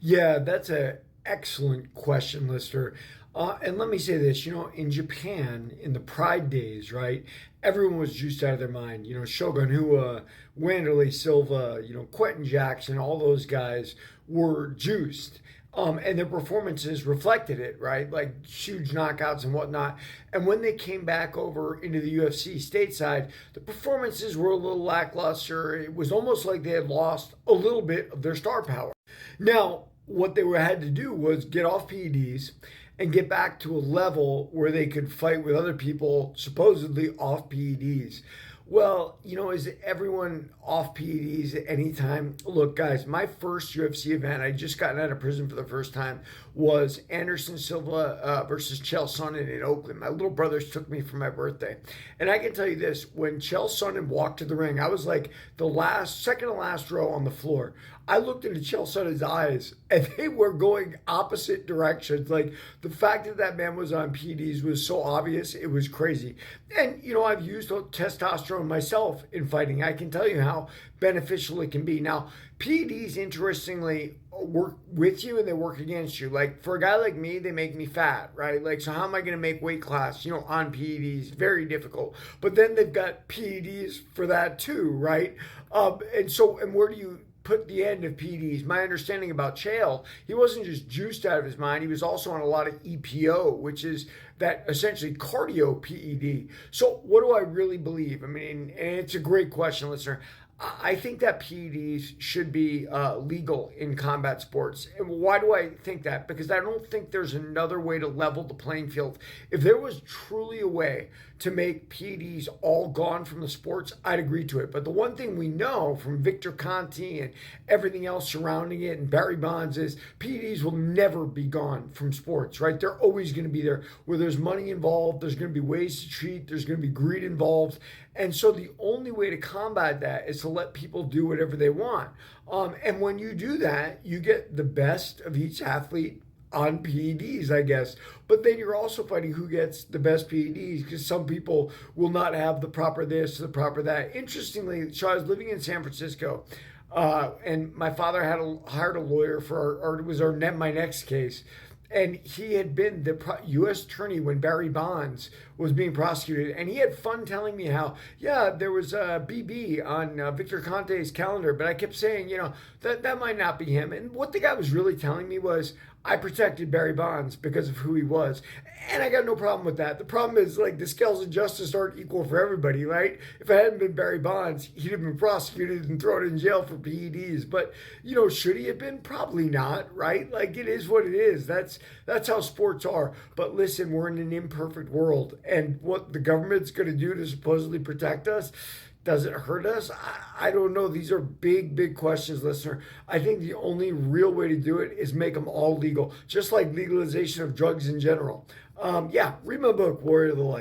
Yeah, that's an excellent question, listener. And let me say this, in Japan, in the Pride days, right, everyone was juiced out of their mind. Shogun Hua, Wanderlei Silva, Quentin Jackson, all those guys were juiced. And their performances reflected it, right? Like huge knockouts and whatnot. And when they came back over into the UFC stateside, the performances were a little lackluster. It was almost like they had lost a little bit of their star power. Now, what they had to do was get off PEDs and get back to a level where they could fight with other people supposedly off PEDs. Well, is everyone off PEDs at any time? Look, guys, my first UFC event, I just gotten out of prison for the first time, was Anderson Silva versus Chael Sonnen in Oakland. My little brothers took me for my birthday. And I can tell you this, when Chael Sonnen walked to the ring, I was like second to last row on the floor. I looked into Chael Sonnen's eyes and they were going opposite directions. Like the fact that that man was on PEDs was so obvious, it was crazy. And, I've used testosterone myself in fighting. I can tell you how beneficial it can be. Now, PEDs, interestingly, work with you and they work against you. Like for a guy like me, they make me fat, right? Like, so how am I going to make weight class, on PEDs? Very difficult. But then they've got PEDs for that too, right? And where do you put the end of PEDs? My understanding about Chael, he wasn't just juiced out of his mind. He was also on a lot of EPO, which is that essentially cardio PED. So what do I really believe? I mean, and it's a great question, listener. I think that PEDs should be legal in combat sports. And why do I think that? Because I don't think there's another way to level the playing field. If there was truly a way to make PEDs all gone from the sports, I'd agree to it. But the one thing we know from Victor Conti and everything else surrounding it and Barry Bonds is PEDs will never be gone from sports, right? They're always going to be there. Where there's money involved, there's going to be ways to treat, there's going to be greed involved. And so the only way to combat that is to let people do whatever they want. And when you do that, you get the best of each athlete on PEDs, I guess. But then you're also fighting who gets the best PEDs because some people will not have the proper this, the proper that. Interestingly, so I was living in San Francisco, and my father hired a lawyer for my next case. And he had been the U.S. attorney when Barry Bonds was being prosecuted. And he had fun telling me how, yeah, there was a BB on Victor Conte's calendar. But I kept saying, that might not be him. And what the guy was really telling me was, I protected Barry Bonds because of who he was. And I got no problem with that. The problem is, like, the scales of justice aren't equal for everybody, right? If it hadn't been Barry Bonds, he'd have been prosecuted and thrown in jail for PEDs. But, should he have been? Probably not, right? Like, it is what it is. That's how sports are. But listen, we're in an imperfect world. And what the government's going to do to supposedly protect us, does it hurt us? I don't know. These are big, big questions, listener. I think the only real way to do it is make them all legal, just like legalization of drugs in general. Read my book, Warrior of the Light.